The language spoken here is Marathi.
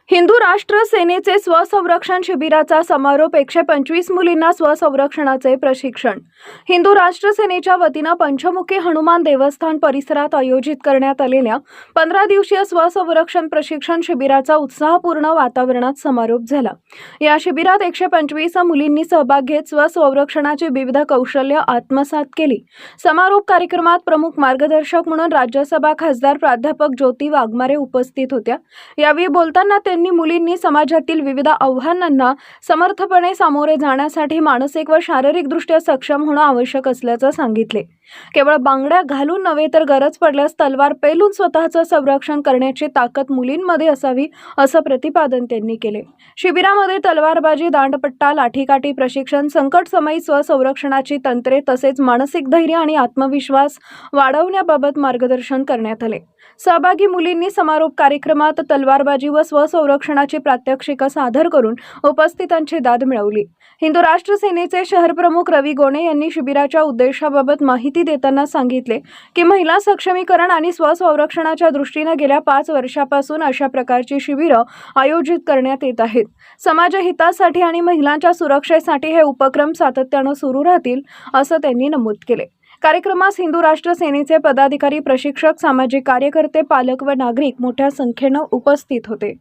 हिंदू राष्ट्र सेनेचे स्वसंरक्षण शिबिराचा समारोप 125 मुलींना स्वसंरक्षणाचे प्रशिक्षण। हिंदू राष्ट्र सेनेच्या वतीने पंचमुखी हनुमान देवस्थान परिसरात आयोजित करण्यात आलेल्या 15 दिवसीय स्वसंरक्षण प्रशिक्षण शिबिराचा उत्साहपूर्ण वातावरणात समारोप झाला। या शिबिरात 125 मुलींनी सहभाग घेत स्वसंरक्षणाची विविध कौशल्य आत्मसात केली। समारोप कार्यक्रमात प्रमुख मार्गदर्शक म्हणून राज्यसभा खासदार प्राध्यापक ज्योती वाघमारे उपस्थित होत्या। यावेळी बोलताना त्यांनी मुलींनी समाजातील विविध आव्हानांना समर्थपणे सामोरे जाण्यासाठी मानसिक व शारीरिकदृष्ट्या सक्षम होणे आवश्यक असल्याचे सांगितले। केवळ बांगड्या घालून नव्हे तर गरज पडल्यास तलवार पेलून स्वतःचे संरक्षण करण्याची ताकद मुलींमध्ये असावी असे प्रतिपादन त्यांनी केले। शिबिरामध्ये तलवारबाजी, दांडपट्टा, लाठीकाठी प्रशिक्षण, संकटसमयी स्वसंरक्षणाची तंत्रे तसेच मानसिक धैर्य आणि आत्मविश्वास वाढवण्याबाबत मार्गदर्शन करण्यात आले। सहभागी मुलींनी समारोप कार्यक्रमात तलवारबाजी व स्वसंरक्षणाची प्रात्यक्षिके सादर करून उपस्थितांची दाद मिळवली। हिंदू राष्ट्र सेनेचे शहर प्रमुख रवी गोणे यांनी शिबिराच्या उद्देशाबाबत माहिती देताना सांगितले की महिला सक्षमीकरण आणि स्वसंरक्षणाच्या दृष्टीने गेल्या 5 वर्षांपासून अशा प्रकारची शिबिरे आयोजित करण्यात येत आहेत। समाजहितासाठी आणि महिलांच्या सुरक्षेसाठी हे उपक्रम सातत्याने सुरू राहतील असे त्यांनी नमूद केले। कार्यक्रमास हिंदू राष्ट्र सेनेचे पदाधिकारी, प्रशिक्षक, सामाजिक कार्यकर्ते, पालक व नागरिक मोठ्या संख्येने उपस्थित होते।